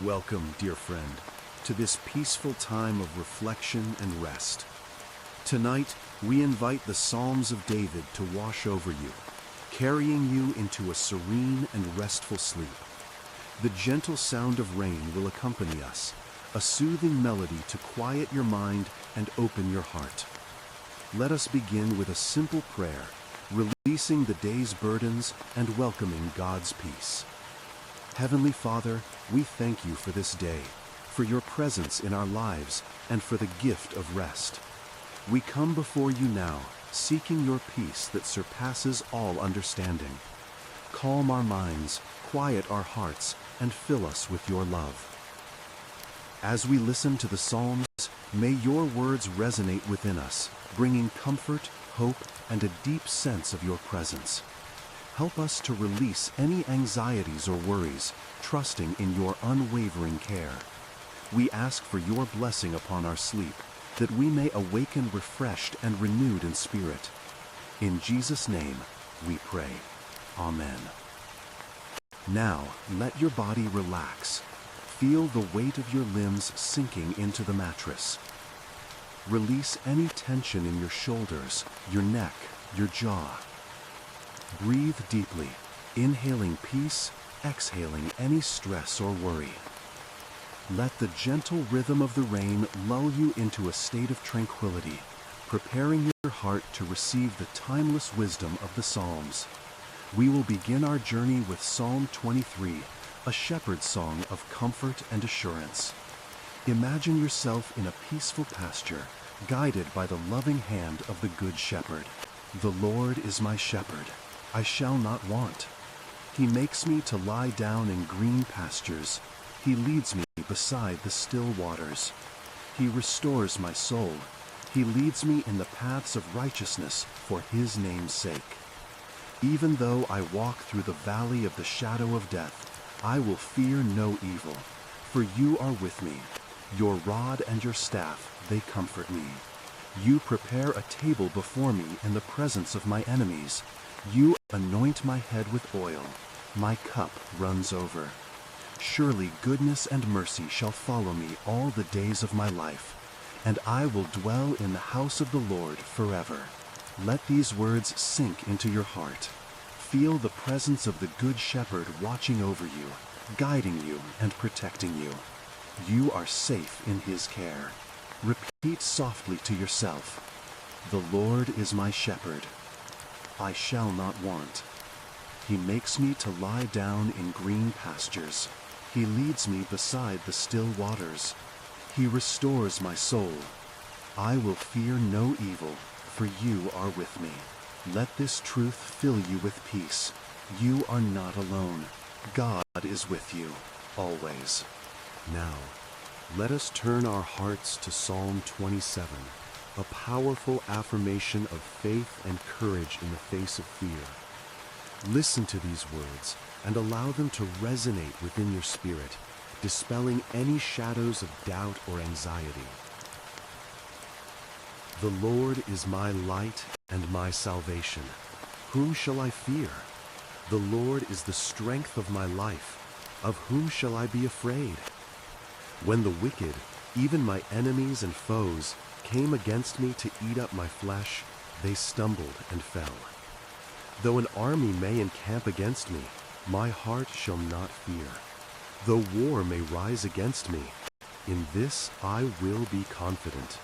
Welcome, dear friend, to this peaceful time of reflection and rest. Tonight, we invite the Psalms of David to wash over you, carrying you into a serene and restful sleep. The gentle sound of rain will accompany us, a soothing melody to quiet your mind and open your heart. Let us begin with a simple prayer, releasing the day's burdens and welcoming God's peace. Heavenly Father, we thank you for this day, for your presence in our lives, and for the gift of rest. We come before you now, seeking your peace that surpasses all understanding. Calm our minds, quiet our hearts, and fill us with your love. As we listen to the Psalms, may your words resonate within us, bringing comfort, hope, and a deep sense of your presence. Help us to release any anxieties or worries, trusting in your unwavering care. We ask for your blessing upon our sleep, that we may awaken refreshed and renewed in spirit. In Jesus' name, we pray. Amen. Now, let your body relax. Feel the weight of your limbs sinking into the mattress. Release any tension in your shoulders, your neck, your jaw. Breathe deeply, inhaling peace, exhaling any stress or worry. Let the gentle rhythm of the rain lull you into a state of tranquility, preparing your heart to receive the timeless wisdom of the Psalms. We will begin our journey with Psalm 23, a shepherd's song of comfort and assurance. Imagine yourself in a peaceful pasture, guided by the loving hand of the Good Shepherd. The Lord is my shepherd. I shall not want. He makes me to lie down in green pastures. He leads me beside the still waters. He restores my soul. He leads me in the paths of righteousness for his name's sake. Even though I walk through the valley of the shadow of death, I will fear no evil, for you are with me. Your rod and your staff, they comfort me. You prepare a table before me in the presence of my enemies. You anoint my head with oil. My cup runs over. Surely goodness and mercy shall follow me all the days of my life, and I will dwell in the house of the Lord forever. Let these words sink into your heart. Feel the presence of the Good Shepherd watching over you, guiding you and protecting you. You are safe in his care. Repeat softly to yourself, "The Lord is my shepherd. I shall not want. He makes me to lie down in green pastures. He leads me beside the still waters. He restores my soul. I will fear no evil, for you are with me." Let this truth fill you with peace. You are not alone. God is with you, always. Now, let us turn our hearts to Psalm 27, a powerful affirmation of faith and courage in the face of fear. Listen to these words and allow them to resonate within your spirit, dispelling any shadows of doubt or anxiety. The Lord is my light and my salvation. Whom shall I fear? The Lord is the strength of my life. Of whom shall I be afraid? When the wicked, even my enemies and foes, came against me to eat up my flesh, they stumbled and fell. Though an army may encamp against me, my heart shall not fear. Though war may rise against me, in this I will be confident.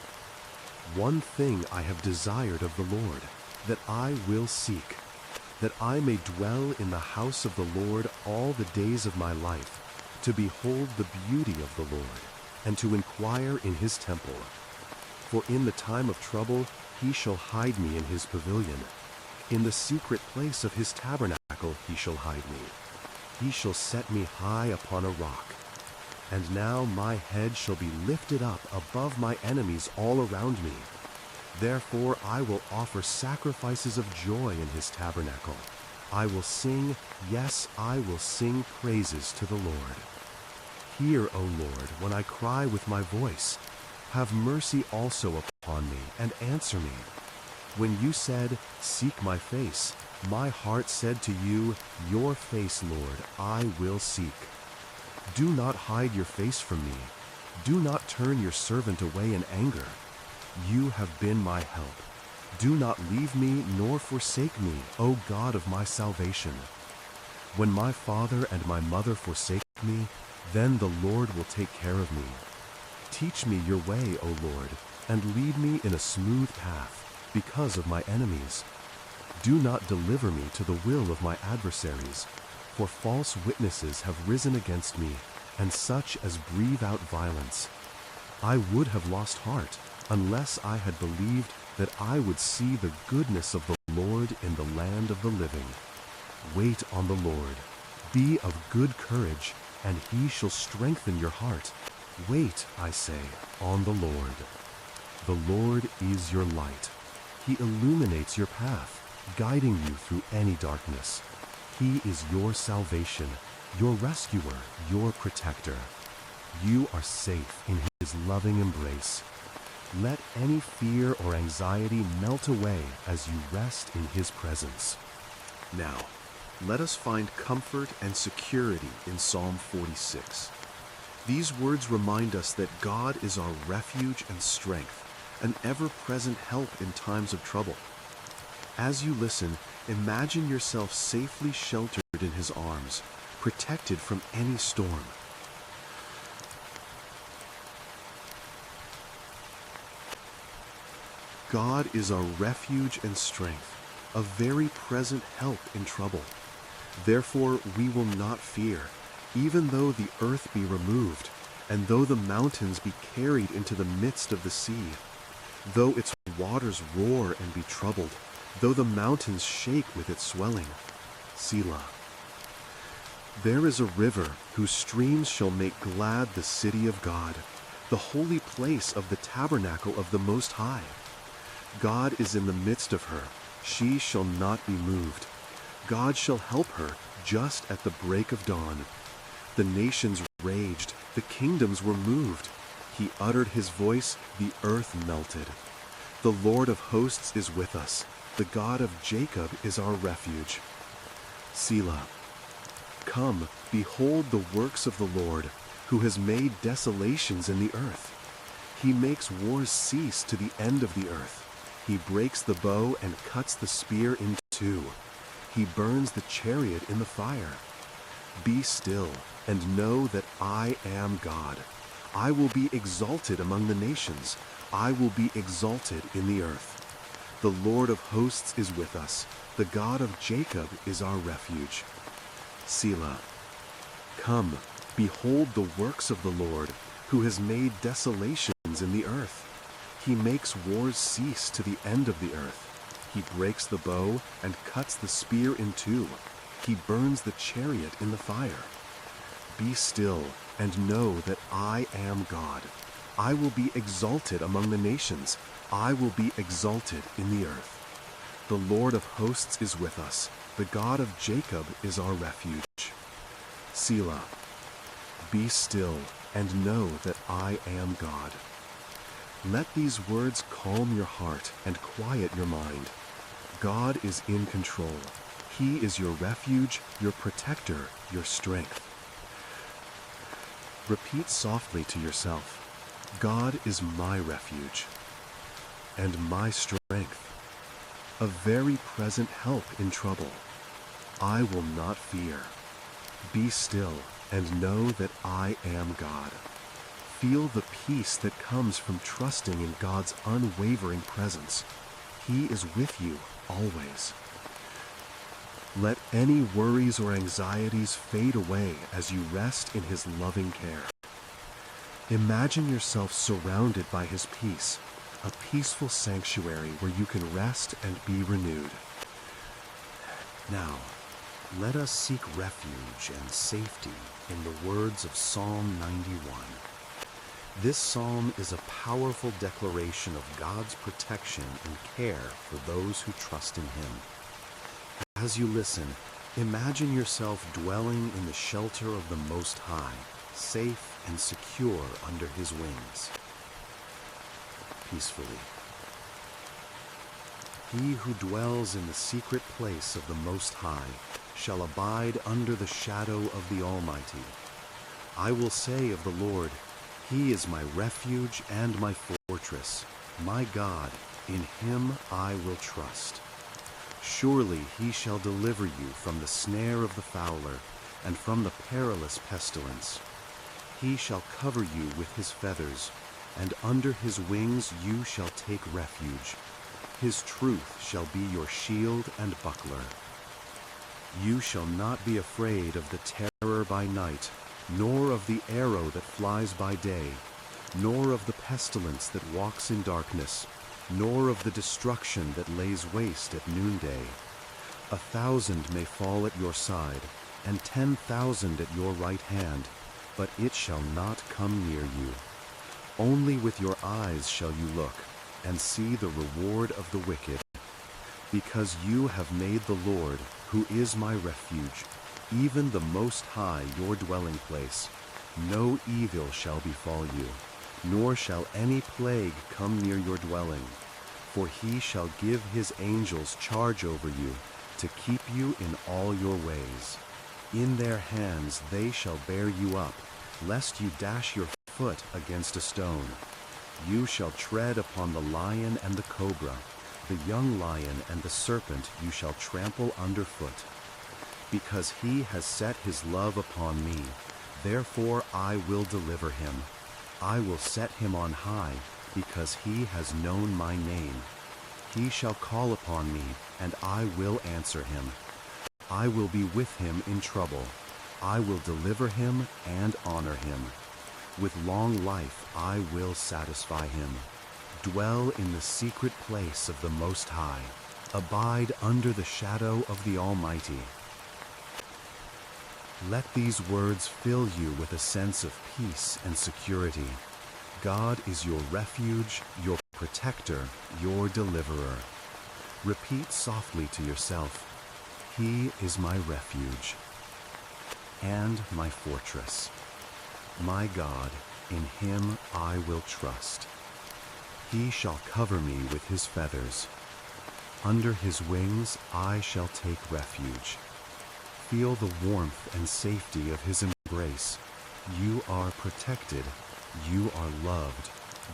One thing I have desired of the Lord, that I will seek, that I may dwell in the house of the Lord all the days of my life, to behold the beauty of the Lord, and to inquire in his temple. For in the time of trouble he shall hide me in his pavilion. In the secret place of his tabernacle he shall hide me. He shall set me high upon a rock. And now my head shall be lifted up above my enemies all around me. Therefore I will offer sacrifices of joy in his tabernacle. I will sing, yes, I will sing praises to the Lord. Hear, O Lord, when I cry with my voice. Have mercy also upon me, and answer me. When you said, "Seek my face," my heart said to you, "Your face, Lord, I will seek." Do not hide your face from me. Do not turn your servant away in anger. You have been my help. Do not leave me nor forsake me, O God of my salvation. When my father and my mother forsake me, then the Lord will take care of me. Teach me your way, O Lord, and lead me in a smooth path because of my enemies. Do not deliver me to the will of my adversaries, for false witnesses have risen against me, and such as breathe out violence. I would have lost heart unless I had believed that I would see the goodness of the Lord in the land of the living. Wait on the Lord. Be of good courage, and he shall strengthen your heart. Wait, I say, on the Lord. The Lord is your light. He illuminates your path, guiding you through any darkness. He is your salvation, your rescuer, your protector. You are safe in his loving embrace. Let any fear or anxiety melt away as you rest in his presence. Now, let us find comfort and security in Psalm 46. These words remind us that God is our refuge and strength, an ever-present help in times of trouble. As you listen, imagine yourself safely sheltered in his arms, protected from any storm. God is our refuge and strength, a very present help in trouble. Therefore we will not fear, even though the earth be removed, and though the mountains be carried into the midst of the sea, though its waters roar and be troubled, though the mountains shake with its swelling. Selah. There is a river whose streams shall make glad the city of God, the holy place of the tabernacle of the Most High. God is in the midst of her. She shall not be moved. God shall help her just at the break of dawn. The nations raged, the kingdoms were moved. He uttered his voice, the earth melted. The Lord of hosts is with us. The God of Jacob is our refuge. Selah. Come, behold the works of the Lord, who has made desolations in the earth. He makes wars cease to the end of the earth. He breaks the bow and cuts the spear in two. He burns the chariot in the fire. Be still and know that I am God. I will be exalted among the nations. I will be exalted in the earth. The Lord of hosts is with us. The God of Jacob is our refuge. Selah. Come, behold the works of the Lord, who has made desolations in the earth. He makes wars cease to the end of the earth. He breaks the bow and cuts the spear in two. He burns the chariot in the fire. Be still and know that I am God. I will be exalted among the nations. I will be exalted in the earth. The Lord of hosts is with us. The God of Jacob is our refuge. Selah. Be still and know that I am God. Let these words calm your heart and quiet your mind. God is in control. He is your refuge, your protector, your strength. Repeat softly to yourself, God is my refuge and my strength, a very present help in trouble. I will not fear. Be still and know that I am God. Feel the peace that comes from trusting in God's unwavering presence. He is with you always. Let any worries or anxieties fade away as you rest in his loving care. Imagine yourself surrounded by his peace, a peaceful sanctuary where you can rest and be renewed. Now, let us seek refuge and safety in the words of Psalm 91. This psalm is a powerful declaration of God's protection and care for those who trust in him. As you listen, imagine yourself dwelling in the shelter of the Most High, safe and secure under his wings. Peacefully. He who dwells in the secret place of the Most High shall abide under the shadow of the Almighty. I will say of the Lord, He is my refuge and my fortress, my God, in Him I will trust. Surely He shall deliver you from the snare of the fowler and from the perilous pestilence. He shall cover you with His feathers, and under His wings you shall take refuge. His truth shall be your shield and buckler. You shall not be afraid of the terror by night, nor of the arrow that flies by day, nor of the pestilence that walks in darkness, nor of the destruction that lays waste at noonday. 1,000 may fall at your side, and 10,000 at your right hand, but it shall not come near you. Only with your eyes shall you look, and see the reward of the wicked. Because you have made the Lord, who is my refuge, even the Most High your dwelling place, no evil shall befall you, nor shall any plague come near your dwelling. For He shall give His angels charge over you, to keep you in all your ways. In their hands they shall bear you up, lest you dash your foot against a stone. You shall tread upon the lion and the cobra, the young lion and the serpent you shall trample underfoot. Because He has set His love upon me, therefore I will deliver him. I will set him on high, because he has known my name. He shall call upon me, and I will answer him. I will be with him in trouble. I will deliver him and honor him. With long life I will satisfy him. Dwell in the secret place of the Most High. Abide under the shadow of the Almighty. Let these words fill you with a sense of peace and security. God is your refuge, your protector, your deliverer. Repeat softly to yourself, He is my refuge and my fortress. My God, in Him I will trust. He shall cover me with His feathers. Under His wings I shall take refuge. Feel the warmth and safety of His embrace. You are protected. You are loved.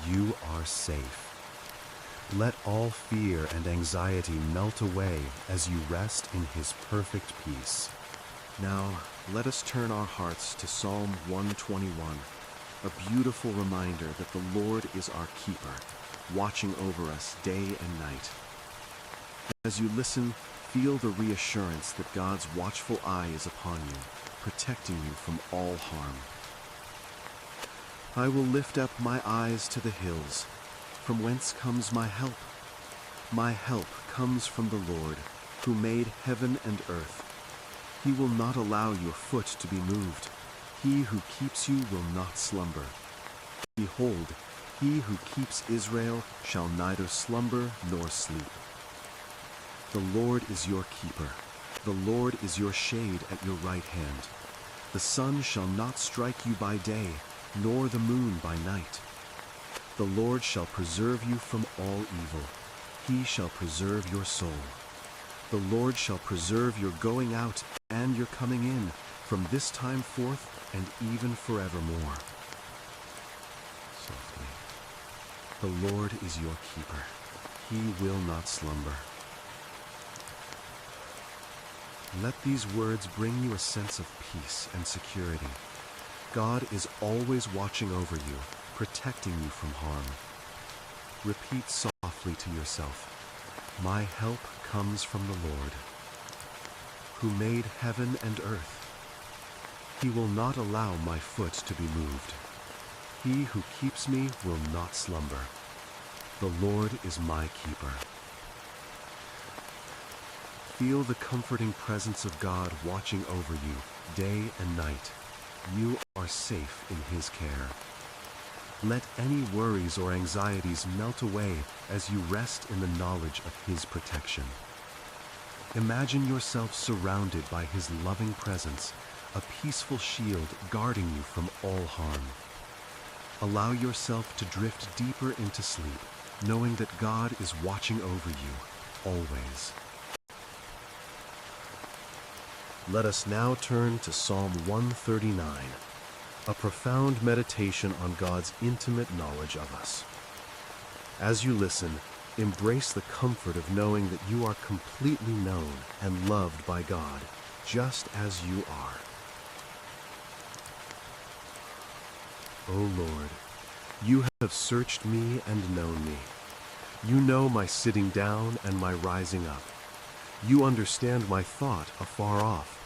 You are safe. Let all fear and anxiety melt away as you rest in His perfect peace. Now, let us turn our hearts to Psalm 121, a beautiful reminder that the Lord is our keeper, watching over us day and night. As you listen, feel the reassurance that God's watchful eye is upon you, protecting you from all harm. I will lift up my eyes to the hills. From whence comes my help? My help comes from the Lord, who made heaven and earth. He will not allow your foot to be moved. He who keeps you will not slumber. Behold, He who keeps Israel shall neither slumber nor sleep. The Lord is your keeper. The Lord is your shade at your right hand. The sun shall not strike you by day, nor the moon by night. The Lord shall preserve you from all evil. He shall preserve your soul. The Lord shall preserve your going out and your coming in, from this time forth and even forevermore. Softly. The Lord is your keeper. He will not slumber. Let these words bring you a sense of peace and security. God is always watching over you, protecting you from harm. Repeat softly to yourself, my help comes from the Lord, who made heaven and earth. He will not allow my foot to be moved. He who keeps me will not slumber. The Lord is my keeper. Feel the comforting presence of God watching over you day and night. You are safe in His care. Let any worries or anxieties melt away as you rest in the knowledge of His protection. Imagine yourself surrounded by His loving presence, a peaceful shield guarding you from all harm. Allow yourself to drift deeper into sleep, knowing that God is watching over you, always. Let us now turn to Psalm 139, a profound meditation on God's intimate knowledge of us. As you listen, embrace the comfort of knowing that you are completely known and loved by God, just as you are. O Lord, you have searched me and known me. You know my sitting down and my rising up. You understand my thought afar off.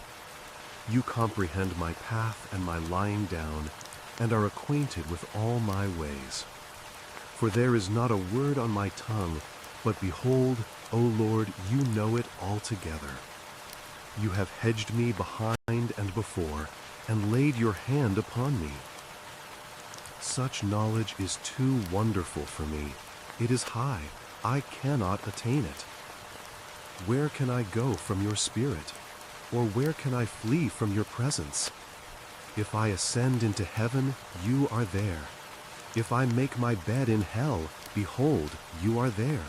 You comprehend my path and my lying down, and are acquainted with all my ways. For there is not a word on my tongue, but behold, O Lord, you know it altogether. You have hedged me behind and before, and laid your hand upon me. Such knowledge is too wonderful for me. It is high, I cannot attain it. Where can I go from your spirit? Or where can I flee from your presence? If I ascend into heaven, you are there. If I make my bed in hell, behold, you are there.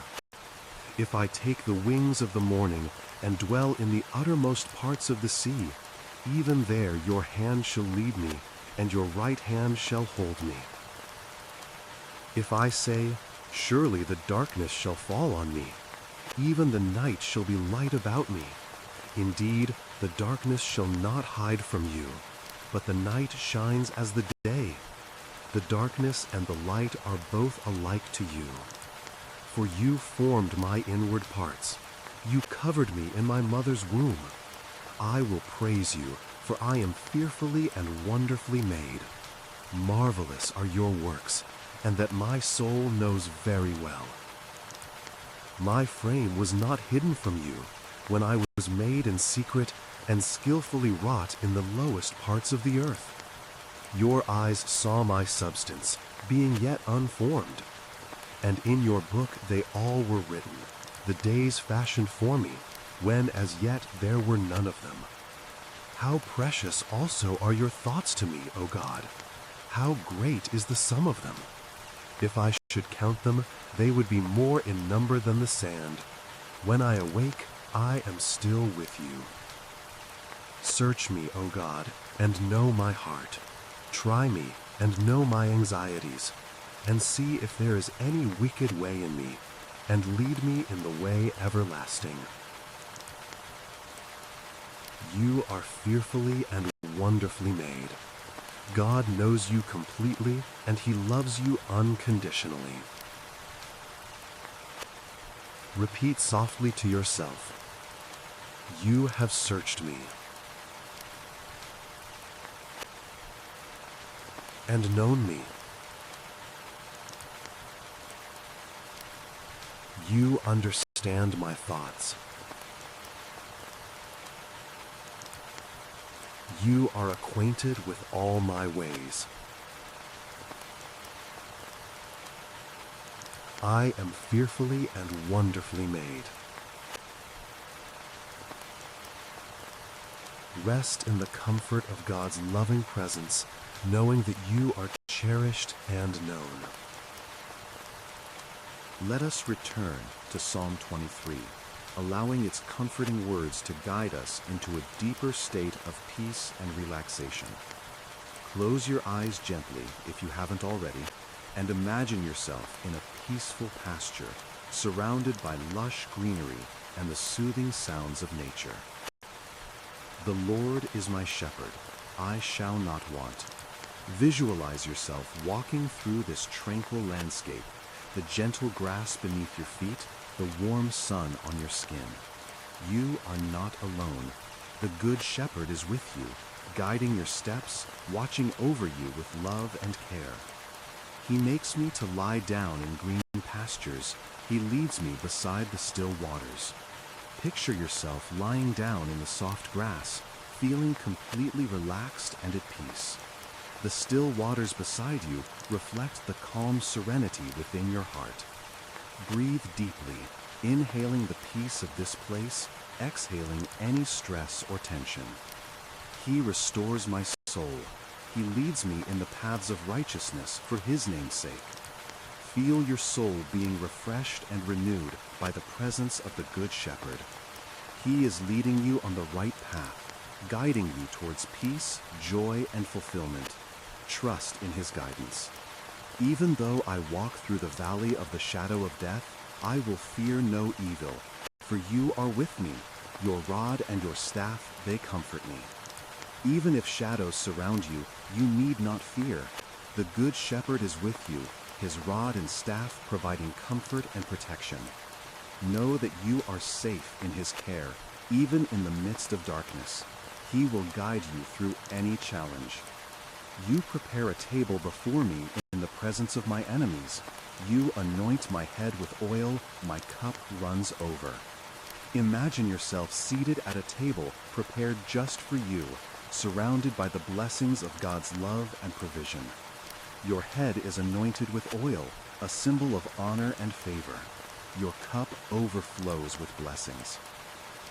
If I take the wings of the morning and dwell in the uttermost parts of the sea, even there your hand shall lead me, and your right hand shall hold me. If I say, surely the darkness shall fall on me, even the night shall be light about me. Indeed, the darkness shall not hide from you, but the night shines as the day. The darkness and the light are both alike to you. For you formed my inward parts. You covered me in my mother's womb. I will praise you, for I am fearfully and wonderfully made. Marvelous are your works, and that my soul knows very well. My frame was not hidden from you, when I was made in secret and skillfully wrought in the lowest parts of the earth. Your eyes saw my substance, being yet unformed. And in your book they all were written, the days fashioned for me, when as yet there were none of them. How precious also are your thoughts to me, O God! How great is the sum of them! If I should count them, they would be more in number than the sand. When I awake, I am still with you. Search me, O God, and know my heart. Try me and know my anxieties, and see if there is any wicked way in me, and lead me in the way everlasting. You are fearfully and wonderfully made. God knows you completely, and he loves you unconditionally. Repeat softly to yourself, you have searched me and known me. You understand my thoughts. You are acquainted with all my ways. I am fearfully and wonderfully made. Rest in the comfort of God's loving presence, knowing that you are cherished and known. Let us return to Psalm 23, allowing its comforting words to guide us into a deeper state of peace and relaxation. Close your eyes gently, if you haven't already, and imagine yourself in a peaceful pasture, surrounded by lush greenery and the soothing sounds of nature. The Lord is my shepherd, I shall not want. Visualize yourself walking through this tranquil landscape, the gentle grass beneath your feet, the warm sun on your skin. You are not alone. The Good Shepherd is with you, guiding your steps, watching over you with love and care. He makes me to lie down in green pastures. He leads me beside the still waters. Picture yourself lying down in the soft grass, feeling completely relaxed and at peace. The still waters beside you reflect the calm serenity within your heart. Breathe deeply, inhaling the peace of this place, exhaling any stress or tension. He restores my soul. He leads me in the paths of righteousness for his name's sake. Feel your soul being refreshed and renewed by the presence of the Good Shepherd. He is leading you on the right path, guiding you towards peace, joy, and fulfillment. trust in his guidance. Even though I walk through the valley of the shadow of death, I will fear no evil, for you are with me. Your rod and your staff, they comfort me. Even if shadows surround you, you need not fear. The Good Shepherd is with you, his rod and staff providing comfort and protection. Know that you are safe in his care, even in the midst of darkness. He will guide you through any challenge. You prepare a table before me in the presence of my enemies. You anoint my head with oil, my cup runs over. Imagine yourself seated at a table prepared just for you, surrounded by the blessings of God's love and provision. Your head is anointed with oil, a symbol of honor and favor. Your cup overflows with blessings.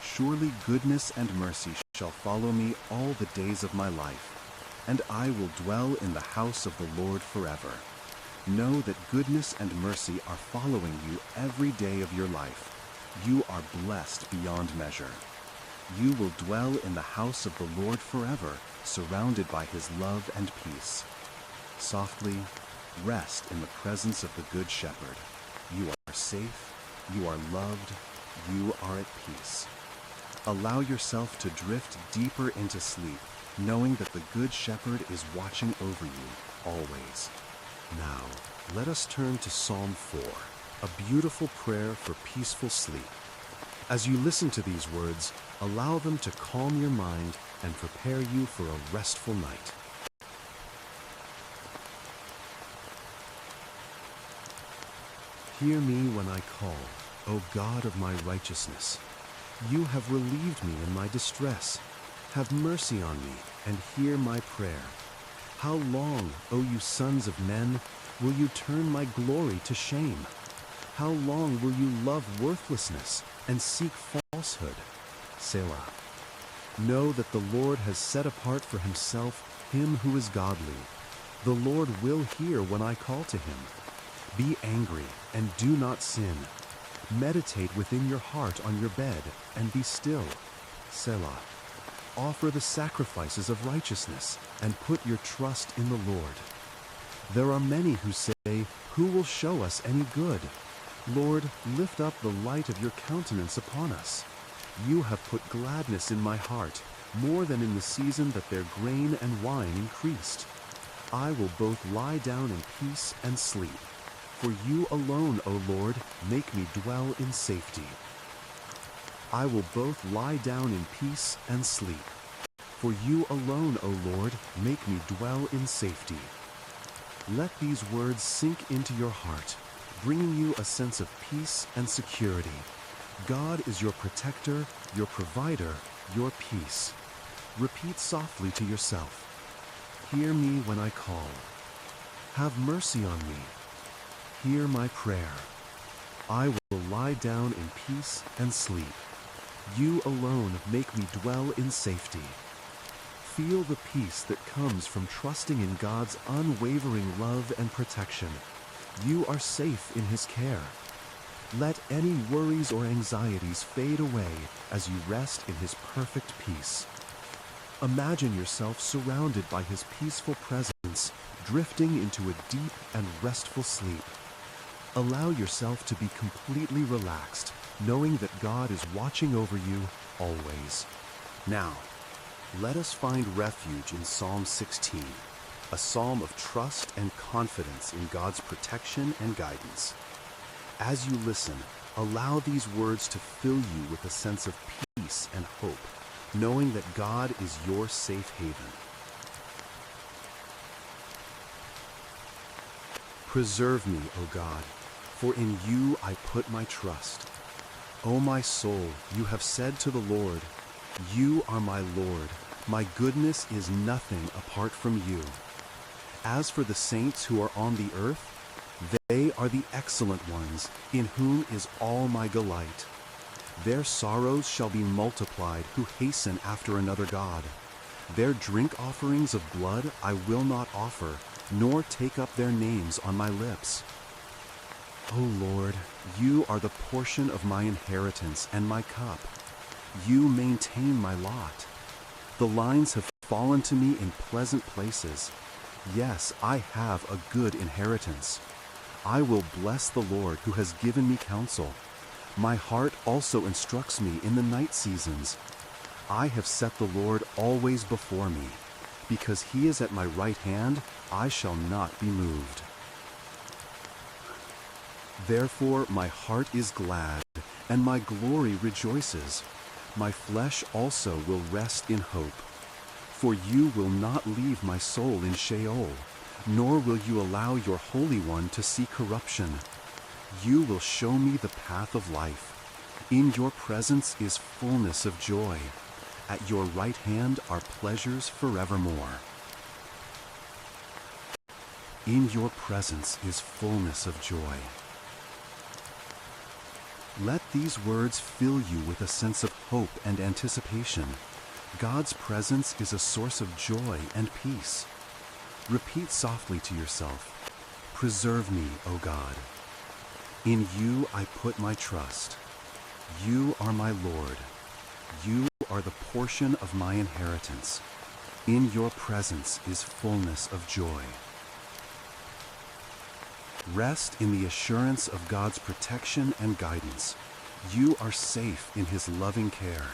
Surely goodness and mercy shall follow me all the days of my life, and I will dwell in the house of the Lord forever. Know that goodness and mercy are following you every day of your life. You are blessed beyond measure. You will dwell in the house of the Lord forever, surrounded by his love and peace. Softly, rest in the presence of the Good Shepherd. You are safe, you are loved, you are at peace. Allow yourself to drift deeper into sleep, knowing that the Good Shepherd is watching over you always. Now, let us turn to Psalm 4, a beautiful prayer for peaceful sleep. As you listen to these words, allow them to calm your mind and prepare you for a restful night. Hear me when I call, O God of my righteousness. You have relieved me in my distress. Have mercy on me and hear my prayer. How long, O you sons of men, will you turn my glory to shame? How long will you love worthlessness and seek falsehood? Selah. Know that the Lord has set apart for himself him who is godly. The Lord will hear when I call to him. Be angry and do not sin. Meditate within your heart on your bed and be still. Selah. Offer the sacrifices of righteousness and put your trust in the Lord. There are many who say, "Who will show us any good?" Lord, lift up the light of your countenance upon us. You have put gladness in my heart, more than in the season that their grain and wine increased. I will both lie down in peace and sleep. For you alone, O Lord, make me dwell in safety. I will both lie down in peace and sleep. For you alone, O Lord, make me dwell in safety. Let these words sink into your heart, bringing you a sense of peace and security. God is your protector, your provider, your peace. Repeat softly to yourself, "Hear me when I call. Have mercy on me. Hear my prayer. I will lie down in peace and sleep. You alone make me dwell in safety." Feel the peace that comes from trusting in God's unwavering love and protection. You are safe in his care. Let any worries or anxieties fade away as you rest in his perfect peace. Imagine yourself surrounded by his peaceful presence, drifting into a deep and restful sleep. Allow yourself to be completely relaxed, knowing that God is watching over you always. Now, let us find refuge in Psalm 16, a psalm of trust and confidence in God's protection and guidance. As you listen, allow these words to fill you with a sense of peace and hope, knowing that God is your safe haven. Preserve me, O God, for in you I put my trust. O my soul, you have said to the Lord, "You are my Lord. My goodness is nothing apart from you." As for the saints who are on the earth, they are the excellent ones, in whom is all my delight. Their sorrows shall be multiplied who hasten after another god. Their drink offerings of blood I will not offer, nor take up their names on my lips. O Lord, you are the portion of my inheritance and my cup. You maintain my lot. The lines have fallen to me in pleasant places. Yes, I have a good inheritance. I will bless the Lord who has given me counsel. My heart also instructs me in the night seasons. I have set the Lord always before me. Because he is at my right hand, I shall not be moved. Therefore my heart is glad, and my glory rejoices. My flesh also will rest in hope. For you will not leave my soul in Sheol, nor will you allow your Holy One to see corruption. You will show me the path of life. In your presence is fullness of joy. At your right hand are pleasures forevermore. In your presence is fullness of joy. Let these words fill you with a sense of hope and anticipation. God's presence is a source of joy and peace. Repeat softly to yourself, "Preserve me, O God. In you I put my trust. You are my Lord. You are the portion of my inheritance. In your presence is fullness of joy." Rest in the assurance of God's protection and guidance. You are safe in his loving care.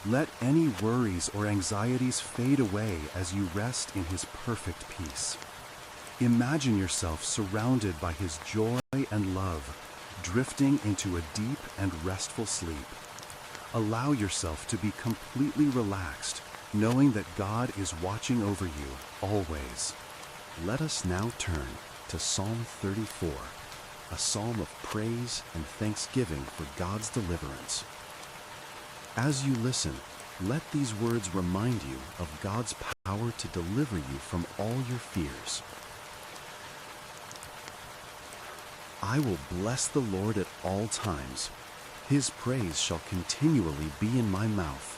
Let any worries or anxieties fade away as you rest in his perfect peace. Imagine yourself surrounded by his joy and love, drifting into a deep and restful sleep. Allow yourself to be completely relaxed, knowing that God is watching over you always. Let us now turn to Psalm 34, a psalm of praise and thanksgiving for God's deliverance. As you listen, let these words remind you of God's power to deliver you from all your fears. I will bless the Lord at all times. His praise shall continually be in my mouth.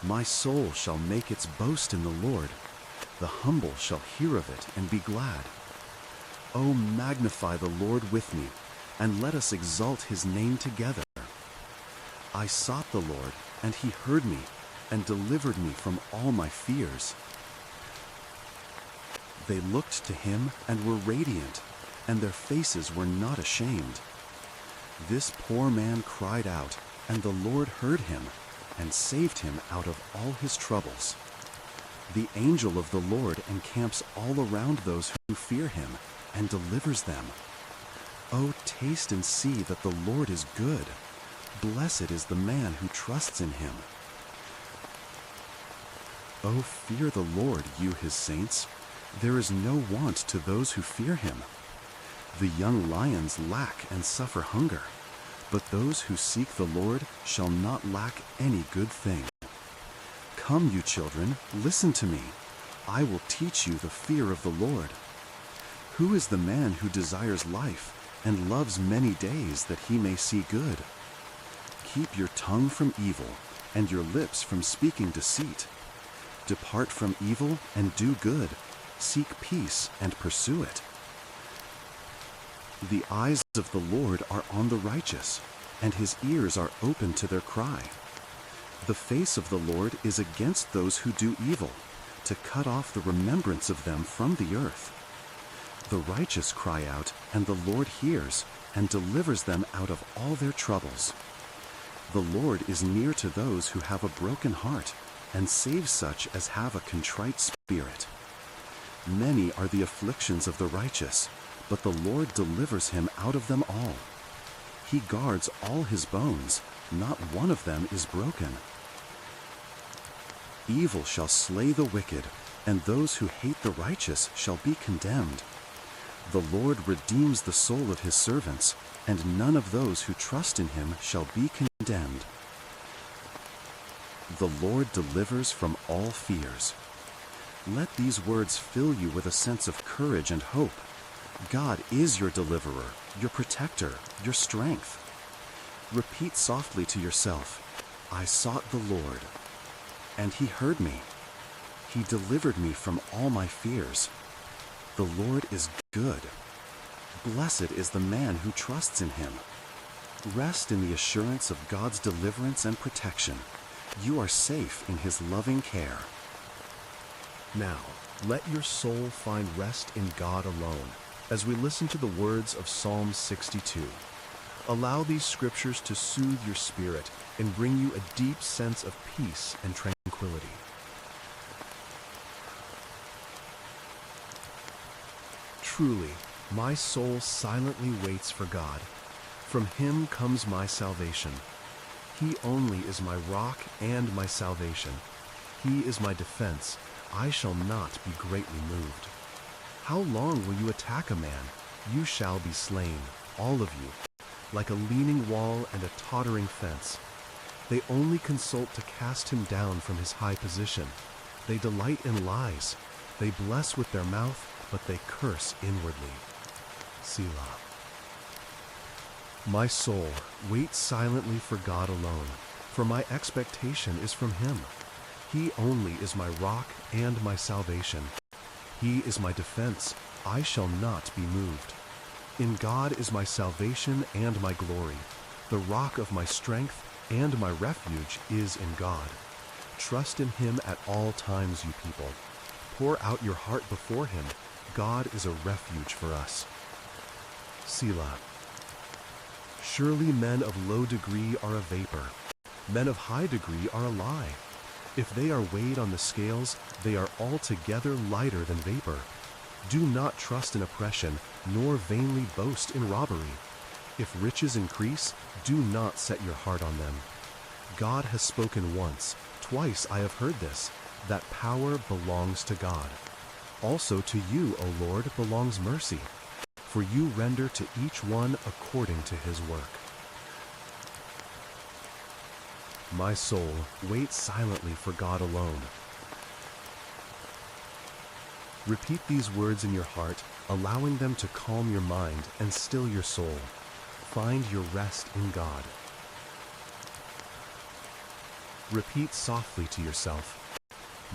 My soul shall make its boast in the Lord. The humble shall hear of it and be glad. Oh, magnify the Lord with me, and let us exalt his name together. I sought the Lord, and he heard me, and delivered me from all my fears. They looked to him and were radiant, and their faces were not ashamed. This poor man cried out, and the Lord heard him, and saved him out of all his troubles. The angel of the Lord encamps all around those who fear him, and delivers them. Oh, taste and see that the Lord is good. Blessed is the man who trusts in him. Oh, fear the Lord, you his saints. There is no want to those who fear him. The young lions lack and suffer hunger, but those who seek the Lord shall not lack any good thing. Come, you children, listen to me. I will teach you the fear of the Lord. Who is the man who desires life and loves many days that he may see good? Keep your tongue from evil and your lips from speaking deceit. Depart from evil and do good. Seek peace and pursue it. The eyes of the Lord are on the righteous, and his ears are open to their cry. The face of the Lord is against those who do evil, to cut off the remembrance of them from the earth. The righteous cry out, and the Lord hears, and delivers them out of all their troubles. The Lord is near to those who have a broken heart, and saves such as have a contrite spirit. Many are the afflictions of the righteous, but the Lord delivers him out of them all. He guards all his bones, not one of them is broken. Evil shall slay the wicked, and those who hate the righteous shall be condemned. The Lord redeems the soul of his servants, and none of those who trust in him shall be condemned. The Lord delivers from all fears. Let these words fill you with a sense of courage and hope. God is your deliverer, your protector, your strength. Repeat softly to yourself, I sought the Lord, and he heard me. He delivered me from all my fears. The Lord is good. Blessed is the man who trusts in him. Rest in the assurance of God's deliverance and protection. You are safe in his loving care. Now, Let your soul find rest in God alone as we listen to the words of Psalm 62. Allow these scriptures to soothe your spirit and bring you a deep sense of peace and tranquility. Truly, my soul silently waits for God. From him comes my salvation. He only is my rock and my salvation. He is my defense. I shall not be greatly moved. How long will you attack a man? You shall be slain, all of you, like a leaning wall and a tottering fence. They only consult to cast him down from his high position. They delight in lies. They bless with their mouth, but they curse inwardly. Selah. My soul, wait silently for God alone, for my expectation is from him. He only is my rock and my salvation. He is my defense. I shall not be moved. In God is my salvation and my glory. The rock of my strength and my refuge is in God. Trust in him at all times, you people. Pour out your heart before him. God is a refuge for us. Selah. Surely men of low degree are a vapor. Men of high degree are a lie. If they are weighed on the scales, they are altogether lighter than vapor. Do not trust in oppression, nor vainly boast in robbery. If riches increase, do not set your heart on them. God has spoken once, twice I have heard this, that power belongs to God. Also to you, O Lord, belongs mercy, for you render to each one according to his work. My soul, wait silently for God alone. Repeat these words in your heart, allowing them to calm your mind and still your soul. Find your rest in God. Repeat softly to yourself,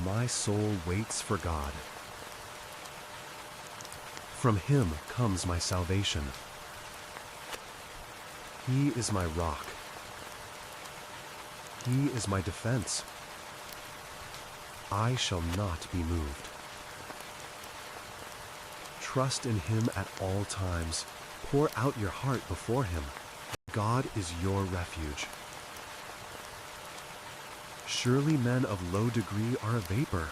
my soul waits for God. From him comes my salvation. He is my rock. He is my defense. I shall not be moved. Trust in him at all times. Pour out your heart before him. God is your refuge. Surely men of low degree are a vapor.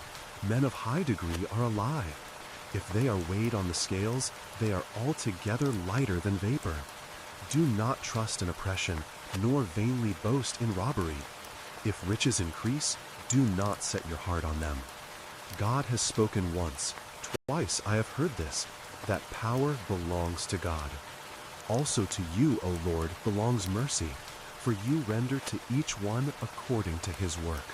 Men of high degree are a lie. If they are weighed on the scales, they are altogether lighter than vapor. Do not trust in oppression, nor vainly boast in robbery. If riches increase, do not set your heart on them. God has spoken once, twice I have heard this, that power belongs to God. Also to you, O Lord, belongs mercy, for you render to each one according to his work.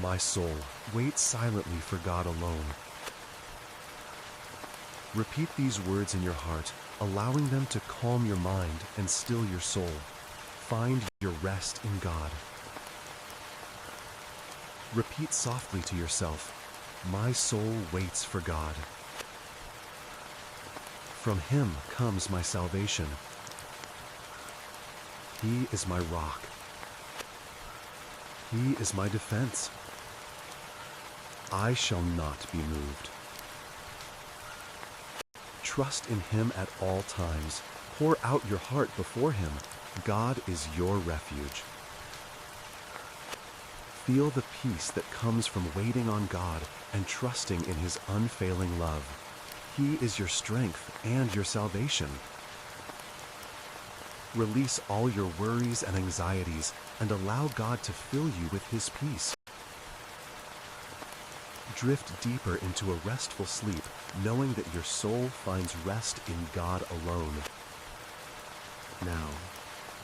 My soul, wait silently for God alone. Repeat these words in your heart, allowing them to calm your mind and still your soul. Find your rest in God. Repeat softly to yourself, my soul waits for God. From him comes my salvation. He is my rock. He is my defense. I shall not be moved. Trust in him at all times. Pour out your heart before him. God is your refuge. Feel the peace that comes from waiting on God and trusting in his unfailing love. He is your strength and your salvation. Release all your worries and anxieties and allow God to fill you with his peace. Drift deeper into a restful sleep, knowing that your soul finds rest in God alone. Now,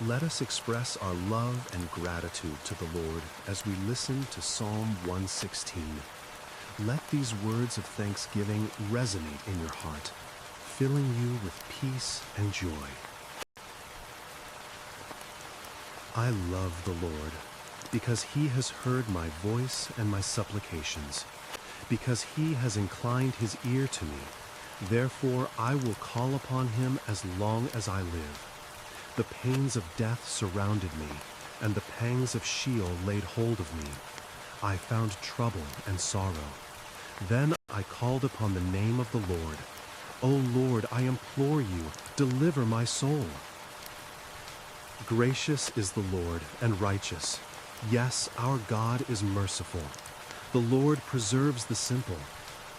let us express our love and gratitude to the Lord as we listen to Psalm 116. Let these words of thanksgiving resonate in your heart, filling you with peace and joy. I love the Lord, because he has heard my voice and my supplications, because he has inclined his ear to me. Therefore I will call upon him as long as I live. The pains of death surrounded me, and the pangs of Sheol laid hold of me. I found trouble and sorrow. Then I called upon the name of the Lord. O Lord, I implore you, deliver my soul. Gracious is the Lord and righteous. Yes, our God is merciful. The Lord preserves the simple.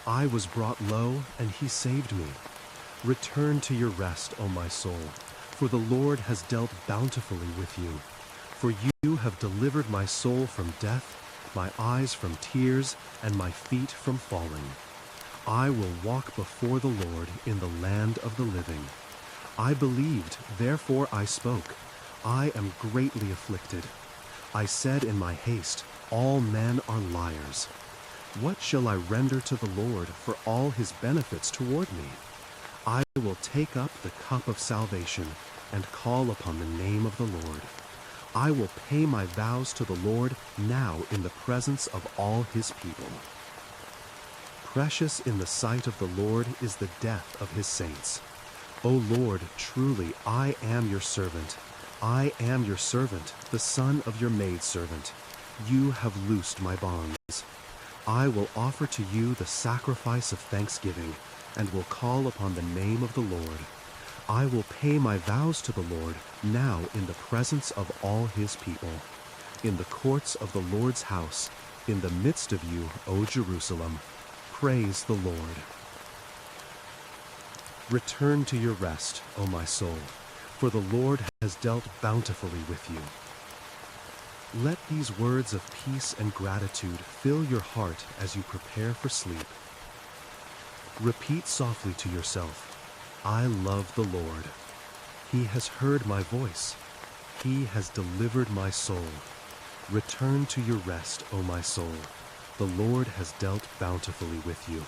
I was brought low, and he saved me. Return to your rest, O my soul, for the Lord has dealt bountifully with you. For you have delivered my soul from death, my eyes from tears, and my feet from falling. I will walk before the Lord in the land of the living. I believed, therefore I spoke. I am greatly afflicted. I said in my haste, all men are liars. What shall I render to the Lord for all his benefits toward me? I will take up the cup of salvation and call upon the name of the Lord. I will pay my vows to the Lord now in the presence of all his people. Precious in the sight of the Lord is the death of his saints. O Lord, truly I am your servant. I am your servant, the son of your maidservant. You have loosed my bonds. I will offer to you the sacrifice of thanksgiving, and will call upon the name of the Lord. I will pay my vows to the Lord now in the presence of all his people. In the courts of the Lord's house, in the midst of you, O Jerusalem, praise the Lord. Return to your rest, O my soul, for the Lord has dealt bountifully with you. Let these words of peace and gratitude fill your heart as you prepare for sleep. Repeat softly to yourself, I love the Lord. He has heard my voice. He has delivered my soul. Return to your rest, O my soul. The Lord has dealt bountifully with you.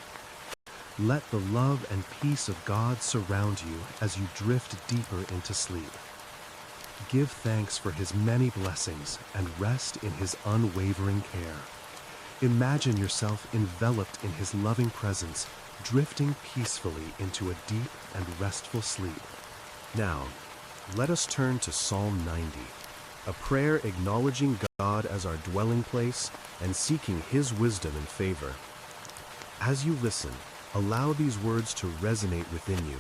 Let the love and peace of God surround you as you drift deeper into sleep. Give thanks for his many blessings and rest in his unwavering care. Imagine yourself enveloped in his loving presence, drifting peacefully into a deep and restful sleep. Now, let us turn to Psalm 90, a prayer acknowledging God as our dwelling place and seeking his wisdom and favor. As you listen, allow these words to resonate within you,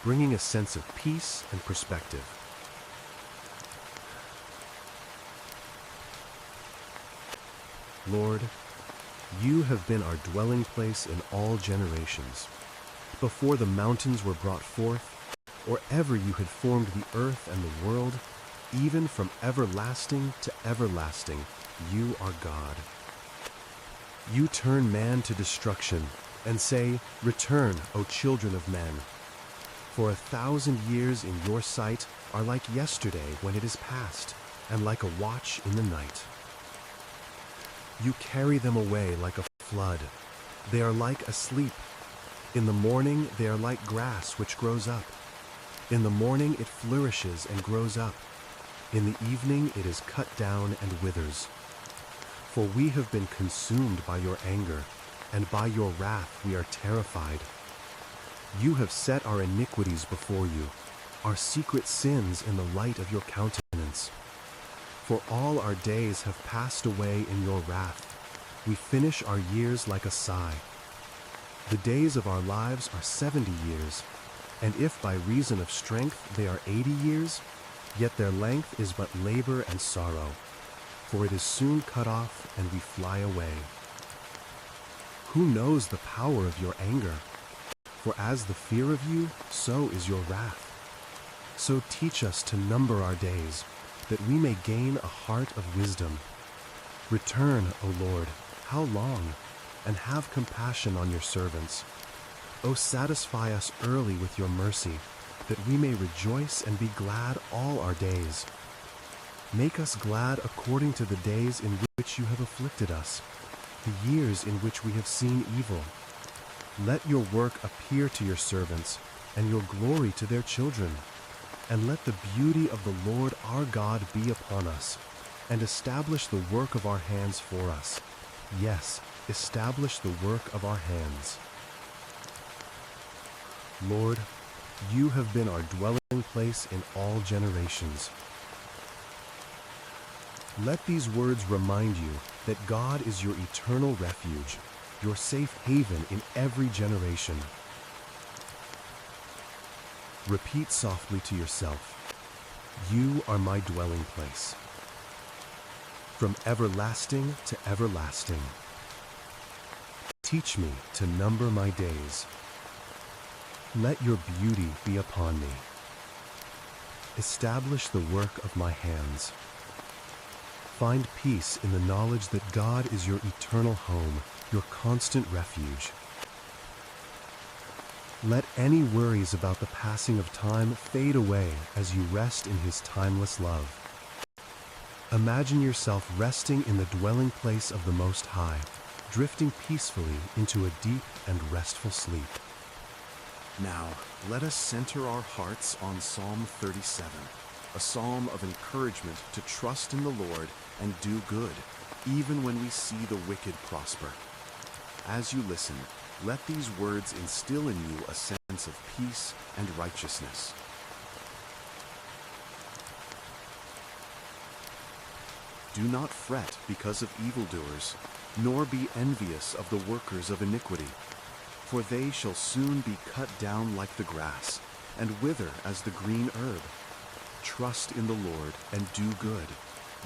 bringing a sense of peace and perspective. Lord, you have been our dwelling place in all generations. Before the mountains were brought forth, or ever you had formed the earth and the world, even from everlasting to everlasting, you are God. You turn man to destruction and say, Return, O children of men. For 1,000 years in your sight are like yesterday when it is past, and like a watch in the night. You carry them away like a flood. They are like asleep. In the morning they are like grass which grows up. In the morning it flourishes and grows up. In the evening it is cut down and withers. For we have been consumed by your anger, and by your wrath we are terrified. You have set our iniquities before you, our secret sins in the light of your countenance. For all our days have passed away in your wrath. We finish our years like a sigh. The days of our lives are 70 years, and if by reason of strength they are 80 years, yet their length is but labor and sorrow, for it is soon cut off and we fly away. Who knows the power of your anger? For as the fear of you, so is your wrath. So teach us to number our days, that we may gain a heart of wisdom. Return, O Lord, how long? And have compassion on your servants. O satisfy us early with your mercy, that we may rejoice and be glad all our days. Make us glad according to the days in which you have afflicted us, the years in which we have seen evil. Let your work appear to your servants, and your glory to their children. And let the beauty of the Lord our God be upon us, and establish the work of our hands for us. Yes, establish the work of our hands. Lord, you have been our dwelling place in all generations. Let these words remind you that God is your eternal refuge, your safe haven in every generation. Repeat softly to yourself, "You are my dwelling place." From everlasting to everlasting. Teach me to number my days. Let your beauty be upon me. Establish the work of my hands. Find peace in the knowledge that God is your eternal home, your constant refuge. Let any worries about the passing of time fade away as you rest in His timeless love. Imagine yourself resting in the dwelling place of the Most High, drifting peacefully into a deep and restful sleep. Now, let us center our hearts on Psalm 37, a psalm of encouragement to trust in the Lord and do good, even when we see the wicked prosper. As you listen, let these words instill in you a sense of peace and righteousness. Do not fret because of evildoers, nor be envious of the workers of iniquity, for they shall soon be cut down like the grass, and wither as the green herb. Trust in the Lord and do good.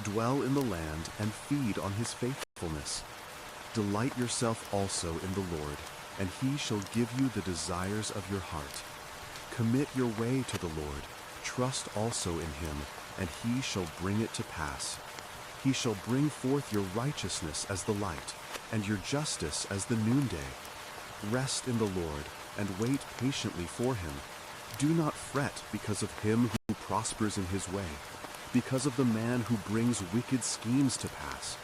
Dwell in the land and feed on His faithfulness. Delight yourself also in the Lord, and He shall give you the desires of your heart. Commit your way to the Lord. Trust also in Him, and He shall bring it to pass. He shall bring forth your righteousness as the light, and your justice as the noonday. Rest in the Lord, and wait patiently for Him. Do not fret because of him who prospers in his way, because of the man who brings wicked schemes to pass.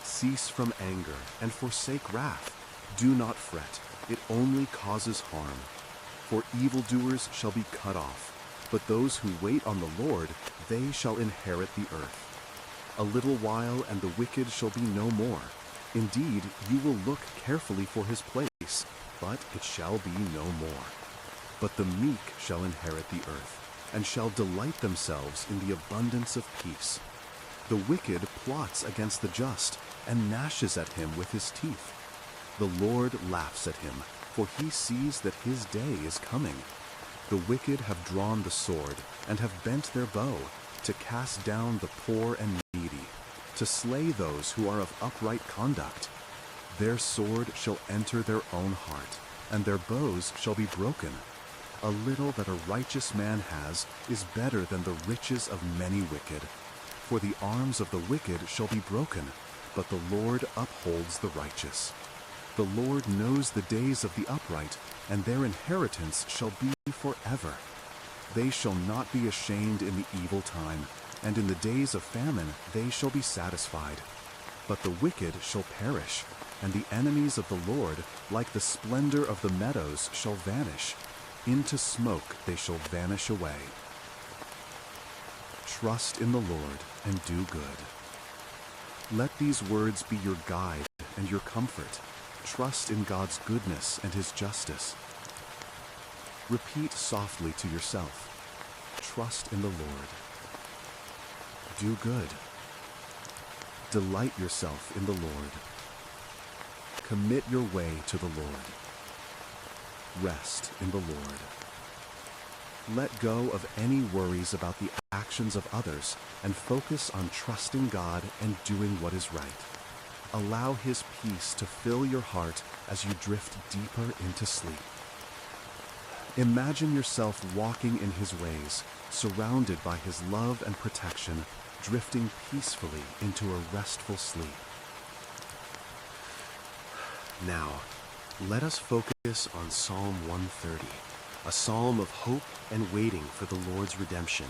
Cease from anger and forsake wrath. Do not fret, it only causes harm. For evildoers shall be cut off, but those who wait on the Lord, they shall inherit the earth. A little while and the wicked shall be no more. Indeed, you will look carefully for his place, but it shall be no more. But the meek shall inherit the earth, and shall delight themselves in the abundance of peace. The wicked plots against the just, and gnashes at him with his teeth. The Lord laughs at him, for he sees that his day is coming. The wicked have drawn the sword, and have bent their bow, to cast down the poor and needy, to slay those who are of upright conduct. Their sword shall enter their own heart, and their bows shall be broken. A little that a righteous man has is better than the riches of many wicked. For the arms of the wicked shall be broken, but the Lord upholds the righteous. The Lord knows the days of the upright, and their inheritance shall be forever. They shall not be ashamed in the evil time, and in the days of famine they shall be satisfied. But the wicked shall perish, and the enemies of the Lord, like the splendor of the meadows, shall vanish. Into smoke they shall vanish away. Trust in the Lord and do good. Let these words be your guide and your comfort. Trust in God's goodness and His justice. Repeat softly to yourself, trust in the Lord. Do good. Delight yourself in the Lord. Commit your way to the Lord. Rest in the Lord. Let go of any worries about the actions of others and focus on trusting God and doing what is right. Allow His peace to fill your heart as you drift deeper into sleep. Imagine yourself walking in His ways, surrounded by His love and protection, drifting peacefully into a restful sleep. Now, let us focus on Psalm 130, a psalm of hope and waiting for the Lord's redemption.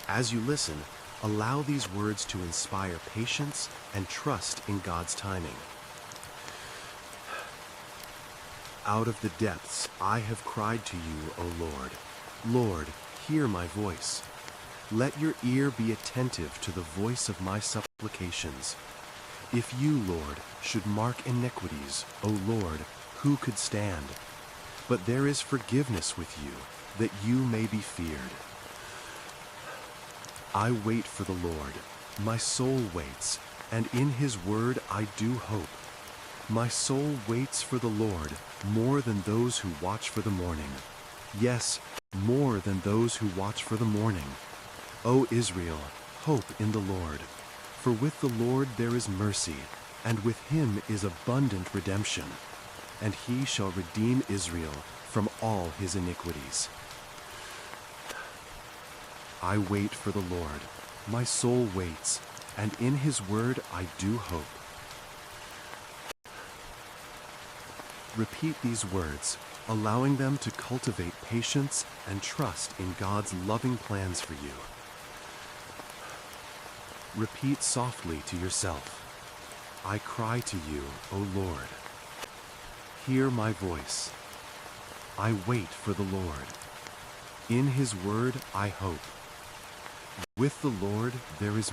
As you listen, allow these words to inspire patience and trust in God's timing. Out of the depths I have cried to you, O Lord. Lord, hear my voice. Let your ear be attentive to the voice of my supplications. If you, Lord, should mark iniquities, O Lord, who could stand? But there is forgiveness with you, that you may be feared. I wait for the Lord. My soul waits, and in his word I do hope. My soul waits for the Lord more than those who watch for the morning. Yes, more than those who watch for the morning. O Israel, hope in the Lord. For with the Lord there is mercy, and with him is abundant redemption. And he shall redeem Israel from all his iniquities. I wait for the Lord. My soul waits, and in his word I do hope. Repeat these words, allowing them to cultivate patience and trust in God's loving plans for you. Repeat softly to yourself, I cry to you, O Lord. Hear my voice. I wait for the Lord. In his word I hope. With the Lord there is